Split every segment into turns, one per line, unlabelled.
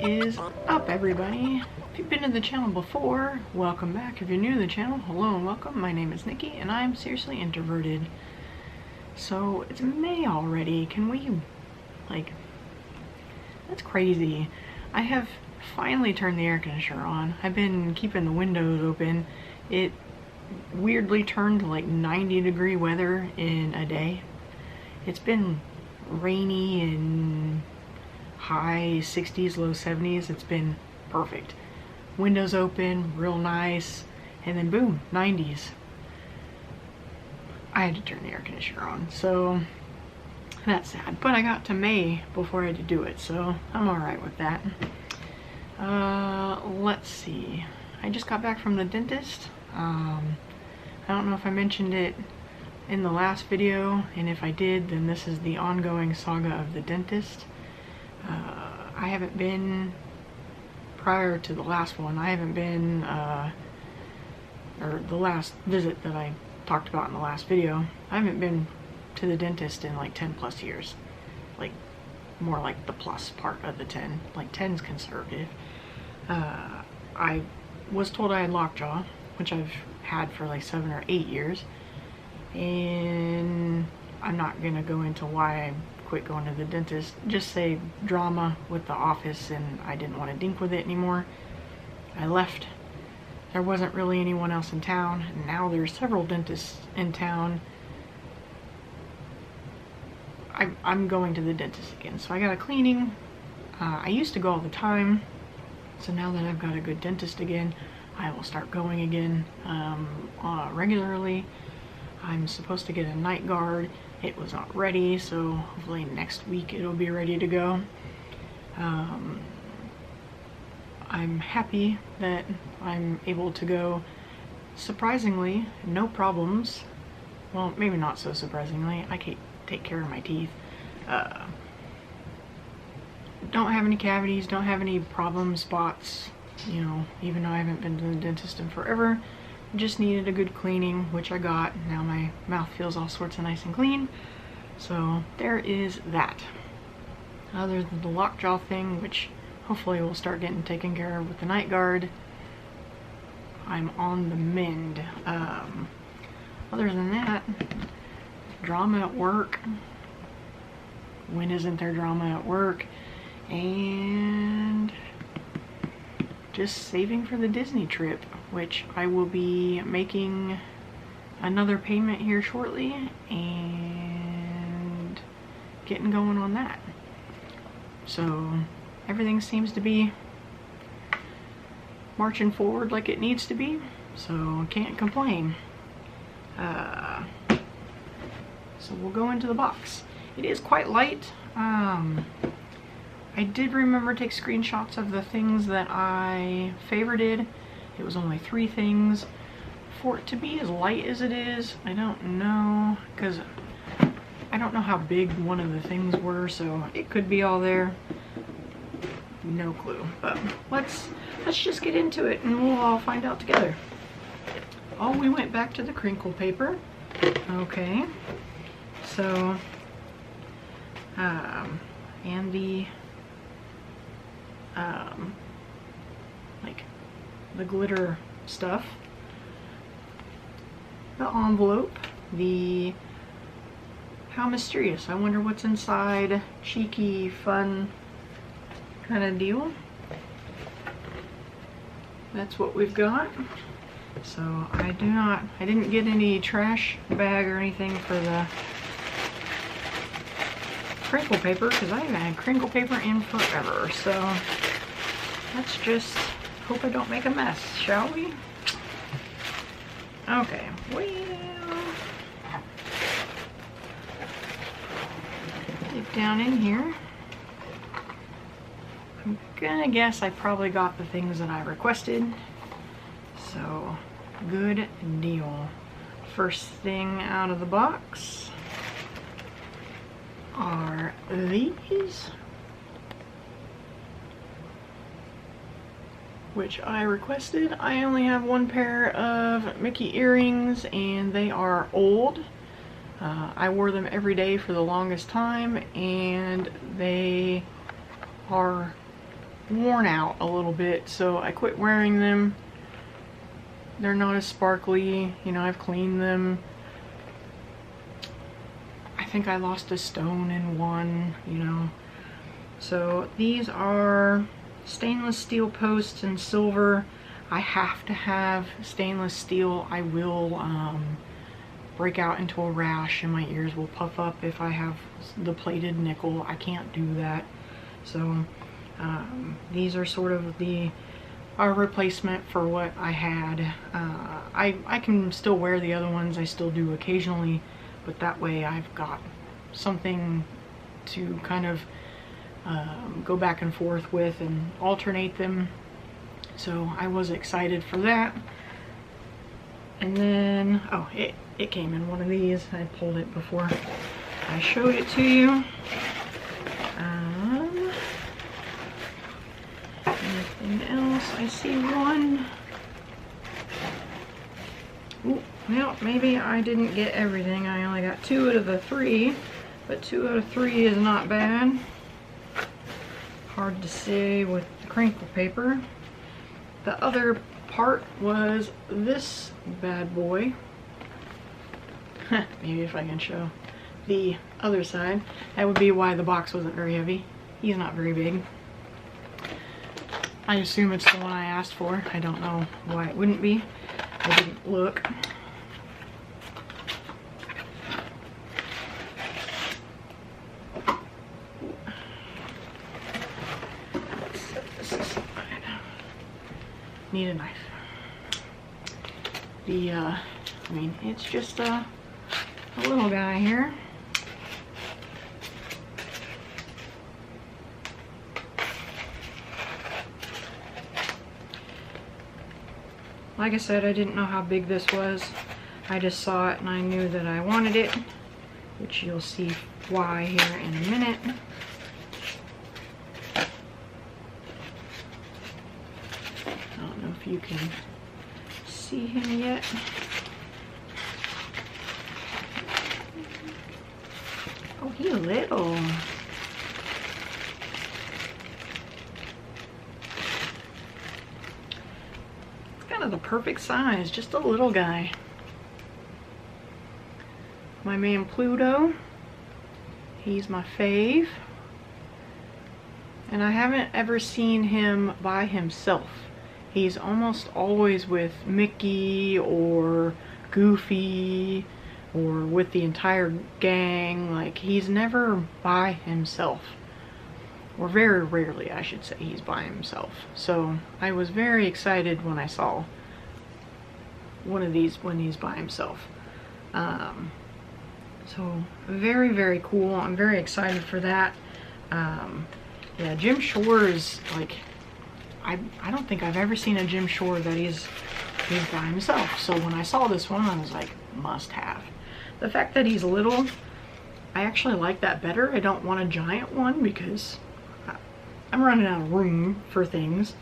is up, everybody? If you've been to the channel before, welcome back. If you're new to the channel, hello and welcome. My name is Nikki and I'm seriously introverted. So it's May already. Can we, like, that's crazy. I have finally turned the air conditioner on. I've been keeping the windows open. It weirdly turned to like 90-degree weather in a day. It's been rainy and high 60s, low 70s. It's been perfect. Windows open, real nice, and then boom, 90s. I had to turn the air conditioner on, so that's sad. But I got to May before I had to do it, so I'm alright with that. Let's see. I just got back from the dentist. I don't know if I mentioned it in the last video, and if I did, then this is the ongoing saga of the dentist. I haven't been, prior to the last one, I haven't been, or the last visit that I talked about in the last video, I haven't been to the dentist in like 10 plus years. Like, more like the plus part of the 10. Like 10's conservative. I was told I had lockjaw, which I've had for like 7 or 8 years. And I'm not gonna go into why I quit going to the dentist. Just say drama with the office, and I didn't want to dink with it anymore. I left. There wasn't really anyone else in town, and now there's several dentists in town. I'm going to the dentist again, so I got a cleaning. I used to go all the time, so now that I've got a good dentist again, I will start going again regularly. I'm supposed to get a night guard. It was not ready, so hopefully next week it'll be ready to go. I'm happy that I'm able to go. Surprisingly, no problems. Well, maybe not so surprisingly. I can take care of my teeth. Don't have any cavities, don't have any problem spots, you know, even though I haven't been to the dentist in forever. Just needed a good cleaning, which I got. Now my mouth feels all sorts of nice and clean. So there is that. Other than the lockjaw thing, which hopefully we'll start getting taken care of with the night guard, I'm on the mend. Other than that, drama at work. When isn't there drama at work? And just saving for the Disney trip, which I will be making another payment here shortly and getting going on that. So everything seems to be marching forward like it needs to be, so can't complain. So we'll go into the box. It is quite light. I did remember to take screenshots of the things that I favorited. It was only 3 things. For it to be as light as it is, I don't know, because I don't know how big one of the things were, so it could be all there. No clue. But let's just get into it and we'll all find out together. Oh, we went back to the crinkle paper. Okay. So, and the like the glitter stuff, the envelope, the how mysterious, I wonder what's inside, cheeky, fun kind of deal. That's what we've got. So I didn't get any trash bag or anything for the crinkle paper, because I haven't had crinkle paper in forever. So let's just hope I don't make a mess, shall we? Okay, well, dip down in here. I'm gonna guess I probably got the things that I requested. So, good deal. First thing out of the box are these, which I requested. I only have one pair of Mickey earrings and they are old. I wore them every day for the longest time and they are worn out a little bit, so I quit wearing them. They're not as sparkly, you know, I've cleaned them. I think I lost a stone in one, you know. So these are stainless steel posts in silver. I have to have stainless steel. I will break out into a rash and my ears will puff up if I have the plated nickel. I can't do that. So these are sort of a replacement for what I had. I can still wear the other ones. I still do occasionally, but that way I've got something to kind of go back and forth with and alternate them. So I was excited for that. And then, oh, it came in one of these. I pulled it before I showed it to you. Anything else? I see one. Ooh, well, maybe I didn't get everything. I only got 2 out of the 3, but 2 out of 3 is not bad. Hard to say with the crinkle paper. The other part was this bad boy. Maybe if I can show the other side. That would be why the box wasn't very heavy. He's not very big. I assume it's the one I asked for. I don't know why it wouldn't be. I didn't look. Let's set this aside. Need a knife. I mean, it's just a little guy here. Like I said, I didn't know how big this was. I just saw it and I knew that I wanted it, which you'll see why here in a minute. I don't know if you can see him yet. Oh, he's little. The perfect size, just a little guy. My man Pluto, he's my fave, and I haven't ever seen him by himself. He's almost always with Mickey or Goofy or with the entire gang. Like, he's never by himself. Or very rarely, I should say, he's by himself. So I was very excited when I saw one of these when he's by himself. So very, very cool. I'm very excited for that. Yeah, Jim Shore's, like, I don't think I've ever seen a Jim Shore that he's by himself. So when I saw this one, I was like, must have. The fact that he's little, I actually like that better. I don't want a giant one because I'm running out of room for things,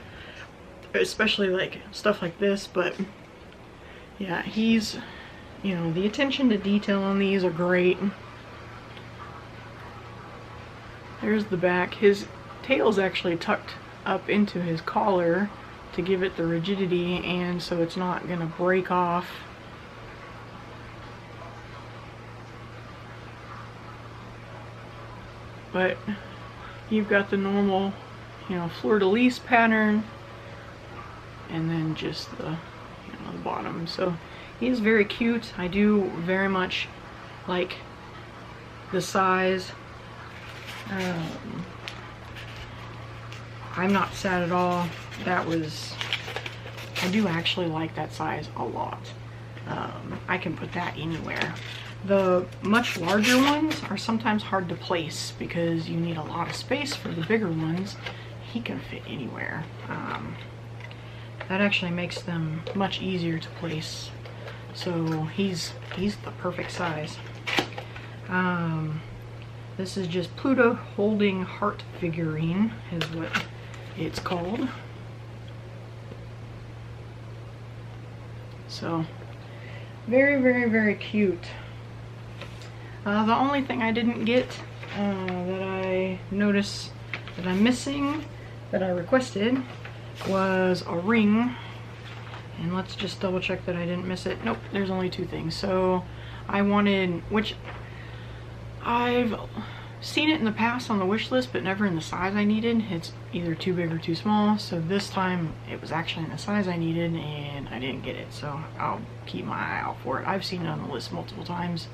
especially like stuff like this. But yeah, he's, you know, the attention to detail on these are great. There's the back. His tail's actually tucked up into his collar to give it the rigidity, and so it's not gonna break off. But you've got the normal, you know, fleur-de-lis pattern, and then just the, you know, the bottom. So he's very cute. I do very much like the size. I'm not sad at all. That was, I do actually like that size a lot. I can put that anywhere. The much larger ones are sometimes hard to place because you need a lot of space for the bigger ones. He can fit anywhere. That actually makes them much easier to place. So he's the perfect size. This is just Pluto holding heart figurine is what it's called. So very, very, very cute. The only thing I didn't get that I noticed that I'm missing that I requested was a ring. And let's just double check that I didn't miss it. Nope, there's only 2 things. So I wanted, which I've seen it in the past on the wish list, but never in the size I needed. It's either too big or too small. So this time it was actually in the size I needed and I didn't get it. So I'll keep my eye out for it. I've seen it on the list multiple times.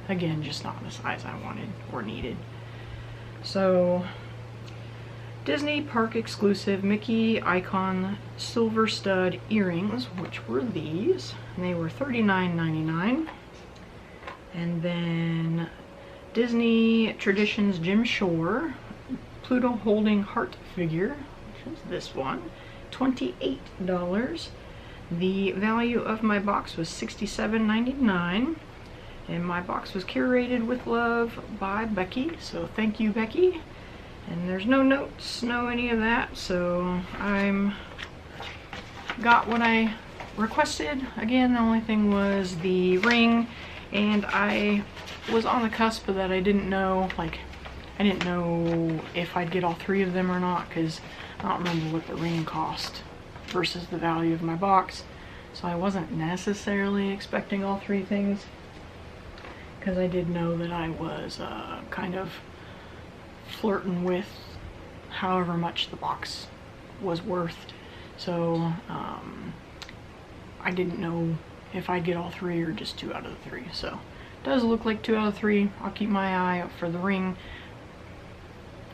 Again, just not in the size I wanted or needed. So Disney Park exclusive Mickey Icon silver stud earrings, which were these, and they were $39.99. And then Disney Traditions Jim Shore Pluto holding heart figure, which is this one, $28. The value of my box was $67.99, and my box was curated with love by Becky, so thank you, Becky. And there's no notes, no any of that, so I'm got what I requested. Again, the only thing was the ring, and I was on the cusp of that. I didn't know, like, I didn't know if I'd get all 3 of them or not, because I don't remember what the ring cost versus the value of my box, so I wasn't necessarily expecting all 3 things, because I did know that I was kind of flirting with however much the box was worth. So I didn't know if I'd get all 3 or just 2 out of the 3. So it does look like 2 out of 3. I'll keep my eye out for the ring.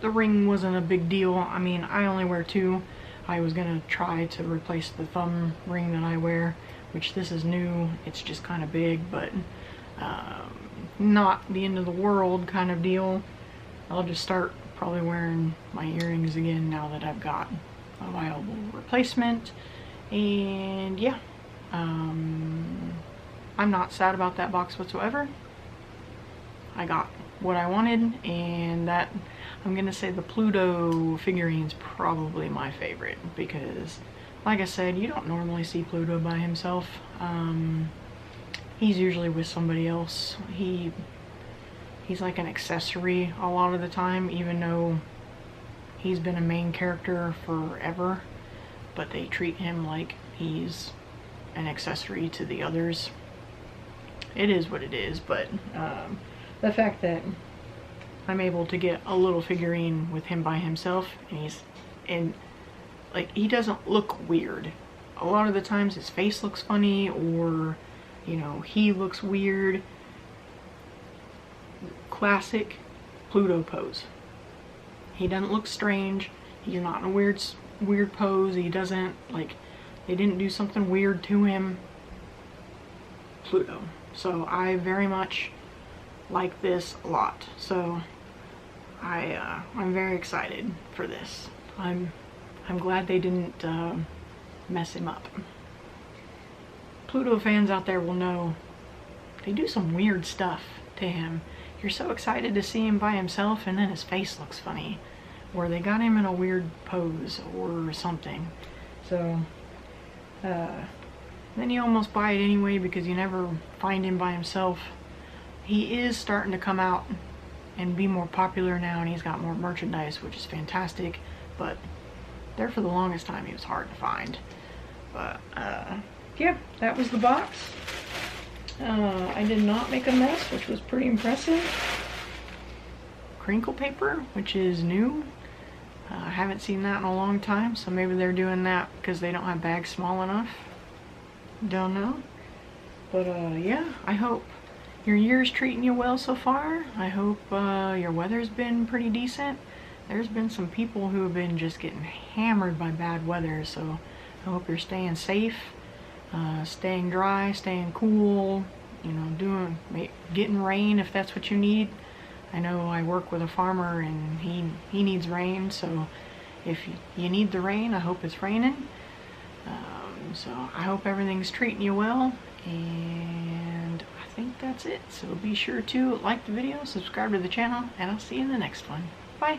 The ring wasn't a big deal. I mean, I only wear 2. I was gonna try to replace the thumb ring that I wear, which this is new. It's just kind of big, but not the end of the world kind of deal. I'll just start probably wearing my earrings again now that I've got a viable replacement. And yeah, I'm not sad about that box whatsoever. I got what I wanted, and that, I'm gonna say the Pluto figurine's probably my favorite, because like I said, you don't normally see Pluto by himself. He's usually with somebody else. He's like an accessory a lot of the time, even though he's been a main character forever, but they treat him like he's an accessory to the others. It is what it is, but the fact that I'm able to get a little figurine with him by himself, and like, he doesn't look weird. A lot of the times his face looks funny, or you know, he looks weird. Classic Pluto pose. He doesn't look strange. He's not in a weird pose. He doesn't, like, they didn't do something weird to him. Pluto. So I very much like this a lot. So I'm very excited for this. I'm glad they didn't mess him up. Pluto fans out there will know they do some weird stuff to him. You're so excited to see him by himself, and then his face looks funny, or they got him in a weird pose or something. So then you almost buy it anyway, because you never find him by himself. He is starting to come out and be more popular now, and he's got more merchandise, which is fantastic, but there for the longest time he was hard to find. But yeah, that was the box. I did not make a mess, which was pretty impressive. Crinkle paper, which is new. I haven't seen that in a long time, so maybe they're doing that because they don't have bags small enough. Don't know. But yeah, I hope your year's treating you well so far. I hope your weather's been pretty decent. There's been some people who have been just getting hammered by bad weather, so I hope you're staying safe. Staying dry, staying cool, you know, getting rain if that's what you need. I know I work with a farmer, and he needs rain, so if you need the rain, I hope it's raining. So I hope everything's treating you well, and I think that's it. So be sure to like the video, subscribe to the channel, and I'll see you in the next one. Bye!